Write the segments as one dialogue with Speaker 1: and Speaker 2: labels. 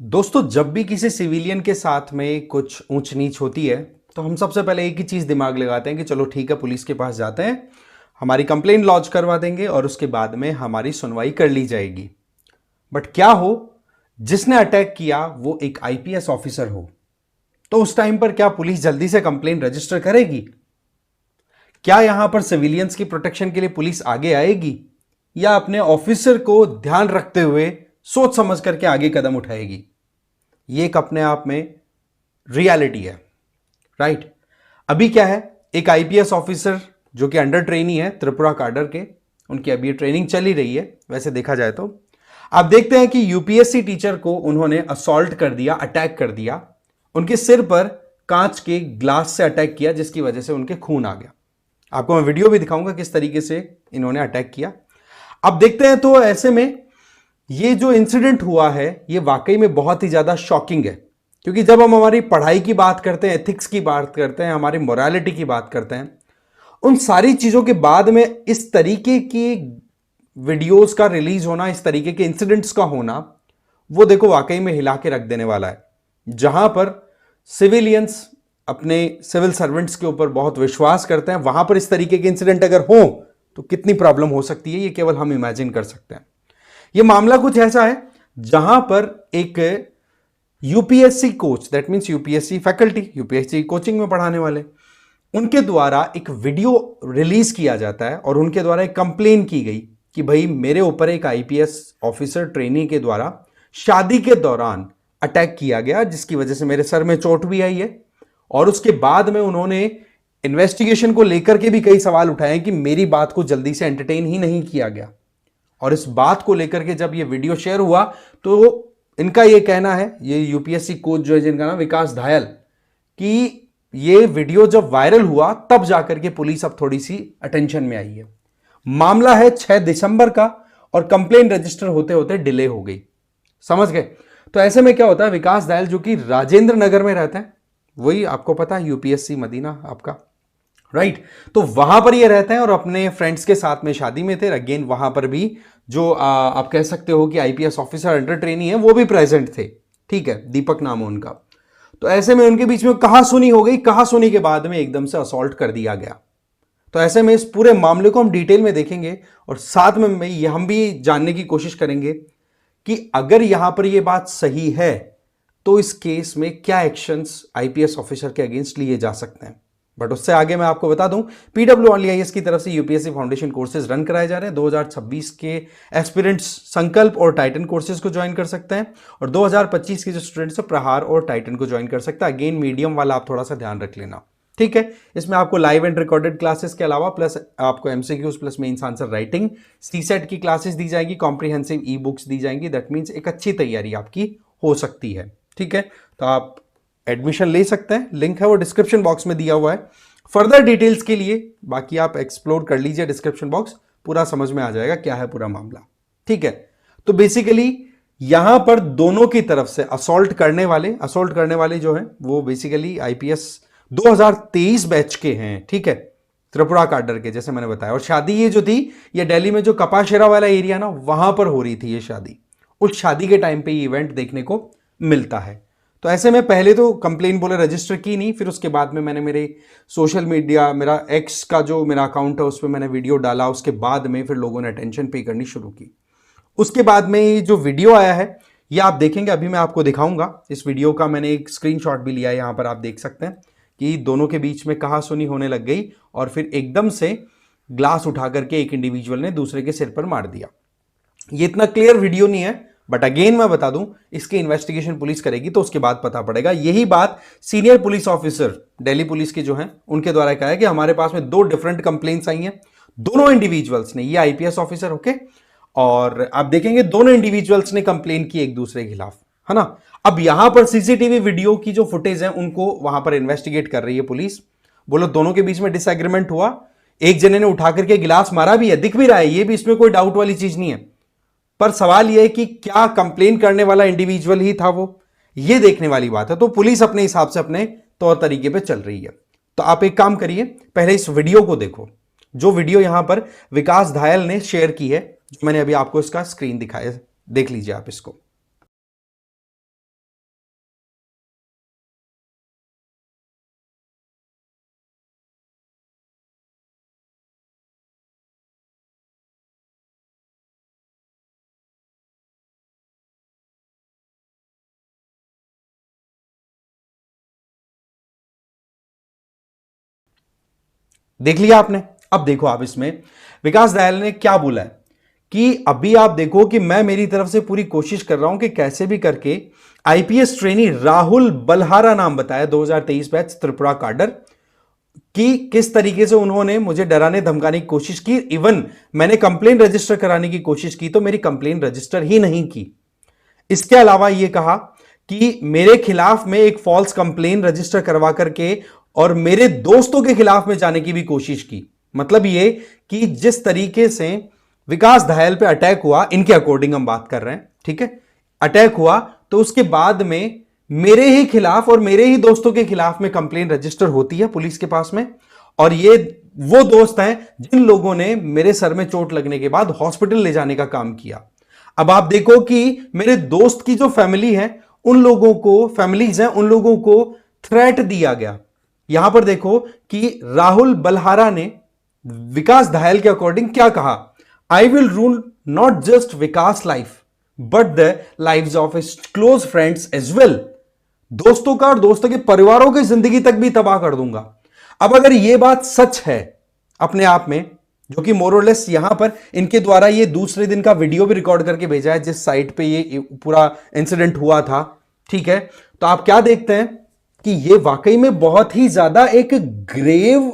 Speaker 1: दोस्तों, जब भी किसी सिविलियन के साथ में कुछ ऊंच नीच होती है तो हम सबसे पहले एक ही चीज दिमाग लगाते हैं कि चलो ठीक है, पुलिस के पास जाते हैं, हमारी कंप्लेंट लॉन्च करवा देंगे और उसके बाद में हमारी सुनवाई कर ली जाएगी। बट क्या हो, जिसने अटैक किया वो एक आईपीएस ऑफिसर हो, तो उस टाइम पर क्या पुलिस जल्दी से कंप्लेंट रजिस्टर करेगी? क्या यहां पर सिविलियंस की प्रोटेक्शन के लिए पुलिस आगे आएगी, या अपने ऑफिसर को ध्यान रखते हुए सोच समझ करके आगे कदम उठाएगी? ये एक अपने आप में रियलिटी है, राइट? अभी क्या है, एक आईपीएस ऑफिसर जो कि अंडर ट्रेनी है त्रिपुरा काडर के, उनकी अभी ये ट्रेनिंग चली रही है। वैसे देखा जाए तो आप देखते हैं कि यूपीएससी टीचर को उन्होंने असॉल्ट कर दिया, अटैक कर दिया, उनके सिर पर कांच के ग्लास से अटैक किया, जिसकी वजह से उनके खून आ गया। आपको मैं वीडियो भी दिखाऊंगा किस तरीके से इन्होंने अटैक किया। अब देखते हैं, तो ऐसे में ये जो इंसिडेंट हुआ है ये वाकई में बहुत ही ज्यादा शॉकिंग है, क्योंकि जब हम हमारी पढ़ाई की बात करते हैं, एथिक्स की बात करते हैं, हमारी मोरालिटी की बात करते हैं, उन सारी चीजों के बाद में इस तरीके की वीडियोस का रिलीज होना, इस तरीके के इंसिडेंट्स का होना, वो देखो वाकई में हिला के रख देने वाला है। जहां पर सिविलियंस अपने सिविल सर्वेंट्स के ऊपर बहुत विश्वास करते हैं, वहां पर इस तरीके के इंसिडेंट अगर हो तो कितनी प्रॉब्लम हो सकती है, ये केवल हम इमेजिन कर सकते हैं। ये मामला कुछ ऐसा है जहां पर एक UPSC coach, that means UPSC faculty, UPSC coaching में पढ़ाने वाले, उनके द्वारा एक वीडियो रिलीज किया जाता है और उनके द्वारा एक कंप्लेन की गई कि भाई मेरे ऊपर एक आईपीएस ऑफिसर ट्रेनी के द्वारा शादी के दौरान अटैक किया गया, जिसकी वजह से मेरे सर में चोट भी आई है। और उसके बाद में उन्होंने इन्वेस्टिगेशन को लेकर के भी कई सवाल उठाए कि मेरी बात को जल्दी से एंटरटेन ही नहीं किया गया। और इस बात को लेकर के जब ये वीडियो शेयर हुआ तो इनका ये कहना है, ये यूपीएससी कोच जो है जिनका नाम विकास धायल, कि ये वीडियो जब वायरल हुआ तब जाकर के पुलिस अब थोड़ी सी अटेंशन में आई है। मामला है 6 दिसंबर का और कंप्लेन रजिस्टर होते होते डिले हो गई। समझ गए? तो ऐसे में क्या होता है, विकास धायल जो कि राजेंद्र नगर में रहते हैं, वही आपको पता है यूपीएससी मदीना आपका, राइट? तो वहां पर ये रहते हैं और अपने फ्रेंड्स के साथ में शादी में थे। अगेन वहां पर भी जो आप कह सकते हो कि आईपीएस ऑफिसर अंडर ट्रेनी है वो भी प्रेजेंट थे। ठीक है, दीपक नाम है उनका। तो ऐसे में उनके बीच में कहासुनी हो गई, कहासुनी के बाद में एकदम से असॉल्ट कर दिया गया। तो ऐसे में इस पूरे मामले को हम डिटेल में देखेंगे और साथ में ये हम भी जानने की कोशिश करेंगे कि अगर यहां पर यह बात सही है तो इस केस में क्या एक्शंस आईपीएस ऑफिसर के अगेंस्ट लिए जा सकते हैं। बट उससे आगे मैं आपको बता दूं, पीडब्ल्यूआईएएस की तरफ से यूपीएससी फाउंडेशन कोर्सेज रन कराए जा रहे हैं। 2026 के एस्पिरेंट्स संकल्प और टाइटन कोर्सेज को ज्वाइन कर सकते हैं और 2025 के जो स्टूडेंट्स हैं प्रहार और टाइटन को ज्वाइन कर सकते हैं। अगेन मीडियम वाला आप थोड़ा सा ध्यान रख लेना, ठीक है? इसमें आपको लाइव एंड रिकॉर्डेड क्लासेस के अलावा प्लस आपको MCQs plus mains answer writing, CSAT की क्लासेस दी जाएगी, कॉम्प्रिहेंसिव ई बुक्स दी जाएंगी। दैट मीन्स एक अच्छी तैयारी आपकी हो सकती है, ठीक है? तो आप एडमिशन ले सकते हैं, लिंक है वो डिस्क्रिप्शन बॉक्स में दिया हुआ है। फर्दर डिटेल्स के लिए बाकी आप एक्सप्लोर कर लीजिए डिस्क्रिप्शन बॉक्स, पूरा समझ में आ जाएगा क्या है पूरा मामला, ठीक है? तो बेसिकली यहां पर दोनों की तरफ से असॉल्ट करने वाले जो हैं वो बेसिकली आईपीएस 2023 बैच के हैं, ठीक है? त्रिपुरा काडर के, जैसे मैंने बताया। और शादी ये जो थी, ये दिल्ली में जो कपाशेरा वाला एरिया ना, वहां पर हो रही थी ये शादी। उस शादी के टाइम पे ये इवेंट देखने को मिलता है। तो ऐसे में पहले तो कंप्लेन बोले रजिस्टर की नहीं, फिर उसके बाद में मैंने मेरे सोशल मीडिया, मेरा एक्स का जो मेरा अकाउंट है उस पर मैंने वीडियो डाला। उसके बाद में फिर लोगों ने अटेंशन पे करनी शुरू की। उसके बाद में ये जो वीडियो आया है ये आप देखेंगे, अभी मैं आपको दिखाऊंगा। इस वीडियो का मैंने एक स्क्रीनशॉट भी लिया है, यहां पर आप देख सकते हैं कि दोनों के बीच में कहासुनी होने लग गई और फिर एकदम से ग्लास उठा करके एक इंडिविजुअल ने दूसरे के सिर पर मार दिया। ये इतना क्लियर वीडियो नहीं है, बट अगेन मैं बता दूं, इसकी इन्वेस्टिगेशन पुलिस करेगी तो उसके बाद पता पड़ेगा। यही बात senior police officer Delhi police के जो हैं उनके द्वारा कहा है कि हमारे पास में 2 डिफरेंट कंप्लेंट्स आई हैं। दोनों इंडिविजुअल्स ने, ये आईपीएस ऑफिसर ओके, और आप देखेंगे दोनों इंडिविजुअल्स ने कंप्लेन की एक दूसरे के खिलाफ, है ना? अब यहां पर सीसीटीवी वीडियो की जो फुटेज है उनको वहां पर इन्वेस्टिगेट कर रही है पुलिस। बोलो दोनों के बीच में डिसएग्रीमेंट हुआ, एक जने ने उठा करके गिलास मारा भी है, दिख भी रहा है, ये भी इसमें कोई डाउट वाली चीज नहीं है। पर सवाल यह है कि क्या कंप्लेन करने वाला इंडिविजुअल ही था वो, ये देखने वाली बात है। तो पुलिस अपने हिसाब से अपने तौर तरीके पे चल रही है। तो आप एक काम करिए, पहले इस वीडियो को देखो, जो वीडियो यहां पर विकास धायल ने शेयर की है, जो मैंने अभी आपको इसका स्क्रीन दिखाया, देख लीजिए आप इसको। देख लिया आपने। अब देखो आप इसमें विकास दयाल ने क्या बोला है कि अभी आप देखो कि मैं मेरी तरफ से पूरी कोशिश कर रहा हूं कि कैसे भी करके आईपीएस ट्रेनी राहुल बलहारा नाम बताया 2023 बैच त्रिपुरा काडर कि किस तरीके से उन्होंने मुझे डराने धमकाने की कोशिश की। इवन मैंने कंप्लेन रजिस्टर कराने की कोशिश की तो मेरी कंप्लेन रजिस्टर ही नहीं की। इसके अलावा यह कहा कि मेरे खिलाफ में एक फॉल्स कंप्लेन रजिस्टर करवा करके और मेरे दोस्तों के खिलाफ में जाने की भी कोशिश की। मतलब यह कि जिस तरीके से विकास दयाल पे अटैक हुआ, इनके अकॉर्डिंग हम बात कर रहे हैं, ठीक है, अटैक हुआ तो उसके बाद में मेरे ही खिलाफ और मेरे ही दोस्तों के खिलाफ में कंप्लेन रजिस्टर होती है पुलिस के पास में। और ये वो दोस्त हैं जिन लोगों ने मेरे सर में चोट लगने के बाद हॉस्पिटल ले जाने का काम किया। अब आप देखो कि मेरे दोस्त की जो फैमिली है, उन लोगों को, फैमिलीज हैं, उन लोगों को थ्रेट दिया गया। यहां पर देखो कि राहुल बलहारा ने विकास दयाल के अकॉर्डिंग क्या कहा, I will rule not just Vikas life but the lives of his close friends as well. दोस्तों का और दोस्तों के परिवारों की जिंदगी तक भी तबाह कर दूंगा। अब अगर यह बात सच है अपने आप में, जो कि मोरलेस यहां पर इनके द्वारा ये दूसरे दिन का वीडियो भी रिकॉर्ड करके भेजा है जिस साइट पे ये पूरा इंसिडेंट हुआ था, ठीक है, तो आप क्या देखते हैं कि ये वाकई में बहुत ही ज्यादा एक ग्रेव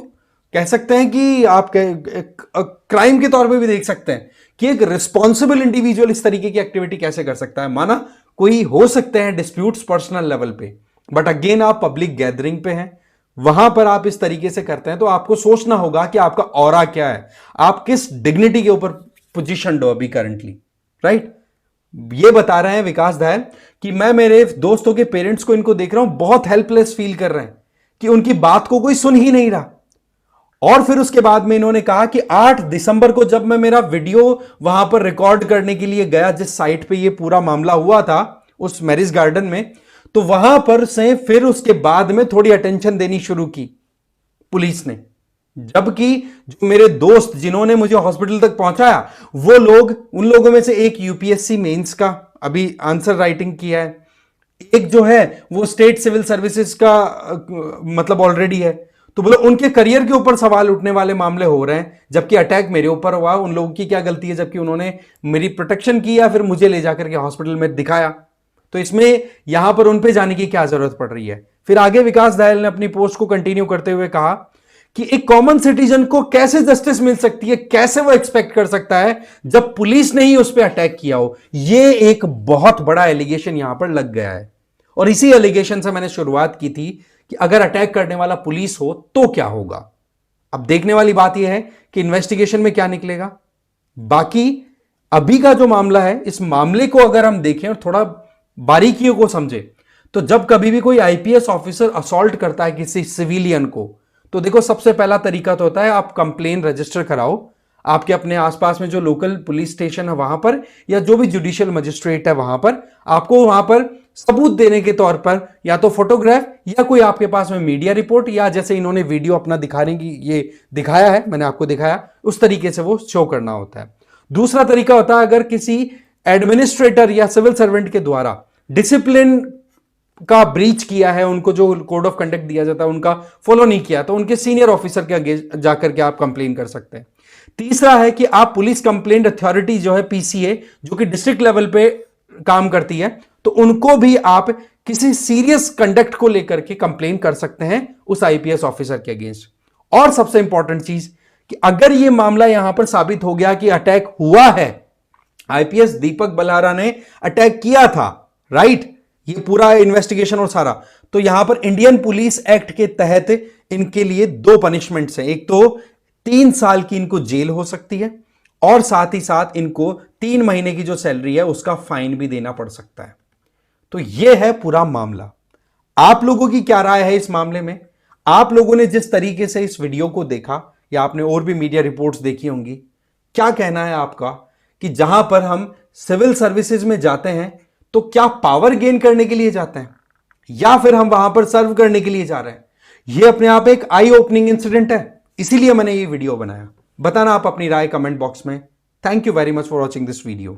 Speaker 1: कह सकते हैं कि आप क्राइम के तौर पे भी देख सकते हैं कि एक रिस्पॉन्सिबल इंडिविजुअल इस तरीके की एक्टिविटी कैसे कर सकता है। माना कोई हो सकते हैं डिस्प्यूट्स पर्सनल लेवल पे, बट अगेन आप पब्लिक गैदरिंग पे हैं, वहां पर आप इस तरीके से करते हैं तो आपको सोचना होगा कि आपका ऑरा क्या है, आप किस डिग्निटी के ऊपर पोजीशन हो अभी करंटली, राइट। ये बता रहे हैं विकास दयाल कि मैं मेरे दोस्तों के पेरेंट्स को इनको देख रहा हूं बहुत हेल्पलेस फील कर रहे हैं कि उनकी बात को कोई सुन ही नहीं रहा। और फिर उसके बाद में इन्होंने कहा कि 8 दिसंबर को जब मैं मेरा वीडियो वहां पर रिकॉर्ड करने के लिए गया जिस साइट पे ये पूरा मामला हुआ था उस मैरिज गार्डन में, तो वहां पर से फिर उसके बाद में थोड़ी अटेंशन देनी शुरू की पुलिस ने। जबकि जो मेरे दोस्त जिन्होंने मुझे हॉस्पिटल तक पहुंचाया वो लोग, उन लोगों में से एक यूपीएससी मेंस का अभी आंसर राइटिंग किया है, एक जो है वो स्टेट सिविल सर्विसेज का मतलब ऑलरेडी है। तो बोलो उनके करियर के ऊपर सवाल उठने वाले मामले हो रहे हैं, जबकि अटैक मेरे ऊपर हुआ। उन लोगों की क्या गलती है जबकि उन्होंने मेरी प्रोटेक्शन की या फिर मुझे ले जाकर के हॉस्पिटल में दिखाया। तो इसमें यहां पर उन पे जाने की क्या जरूरत पड़ रही है। फिर आगे विकास दयाल ने अपनी पोस्ट को कंटिन्यू करते हुए कहा कि एक कॉमन सिटीजन को कैसे जस्टिस मिल सकती है, कैसे वो एक्सपेक्ट कर सकता है जब पुलिस ने ही उस पर अटैक किया हो। यह एक बहुत बड़ा एलिगेशन यहां पर लग गया है और इसी एलिगेशन से मैंने शुरुआत की थी कि अगर अटैक करने वाला पुलिस हो तो क्या होगा। अब देखने वाली बात यह है कि इन्वेस्टिगेशन में क्या निकलेगा। बाकी अभी का जो मामला है, इस मामले को अगर हम देखें और थोड़ा बारीकियों को समझे तो जब कभी भी कोई आईपीएस ऑफिसर असॉल्ट करता है किसी सिविलियन को, तो देखो सबसे पहला तरीका तो होता है आप कंप्लेन रजिस्टर कराओ आपके अपने आसपास में जो लोकल पुलिस स्टेशन है वहां पर, या जो भी जुडिशियल मजिस्ट्रेट है वहां पर। आपको वहां पर सबूत देने के तौर पर या तो फोटोग्राफ या कोई आपके पास में मीडिया रिपोर्ट, या जैसे इन्होंने वीडियो अपना दिखाने की ये दिखाया है, मैंने आपको दिखाया, उस तरीके से वो शो करना होता है। दूसरा तरीका होता है अगर किसी एडमिनिस्ट्रेटर या सिविल सर्वेंट के द्वारा डिसिप्लिन का ब्रीच किया है, उनको जो कोड ऑफ कंडक्ट दिया जाता है उनका फॉलो नहीं किया, तो उनके सीनियर ऑफिसर के आगे जाकर के आप कंप्लेन कर सकते हैं। तीसरा है कि आप पुलिस कंप्लेंट अथॉरिटी जो है पीसीए, जो कि डिस्ट्रिक्ट लेवल पे काम करती है, तो उनको भी आप किसी सीरियस कंडक्ट को लेकर के कंप्लेन कर सकते हैं उस आईपीएस ऑफिसर के अगेंस्ट। और सबसे इंपॉर्टेंट चीज कि अगर यह मामला यहां पर साबित हो गया कि अटैक हुआ है, आईपीएस दीपक बलहारा ने अटैक किया था, राइट, ये पूरा इन्वेस्टिगेशन और सारा, तो यहां पर इंडियन पुलिस एक्ट के तहत इनके लिए 2 पनिशमेंट्स हैं। एक तो 3 साल की इनको जेल हो सकती है और साथ ही साथ इनको 3 महीने की जो सैलरी है उसका फाइन भी देना पड़ सकता है। तो यह है पूरा मामला। आप लोगों की क्या राय है इस मामले में? आप लोगों ने जिस तरीके से इस वीडियो को देखा या आपने और भी मीडिया रिपोर्ट्स देखी होंगी, क्या कहना है आपका कि जहां पर हम सिविल सर्विसेज में जाते हैं तो क्या पावर गेन करने के लिए जाते हैं या फिर हम वहां पर सर्व करने के लिए जा रहे हैं? यह अपने आप एक आई ओपनिंग इंसिडेंट है, इसीलिए मैंने ये वीडियो बनाया। बताना आप अपनी राय कमेंट बॉक्स में। Thank you very much for watching this video.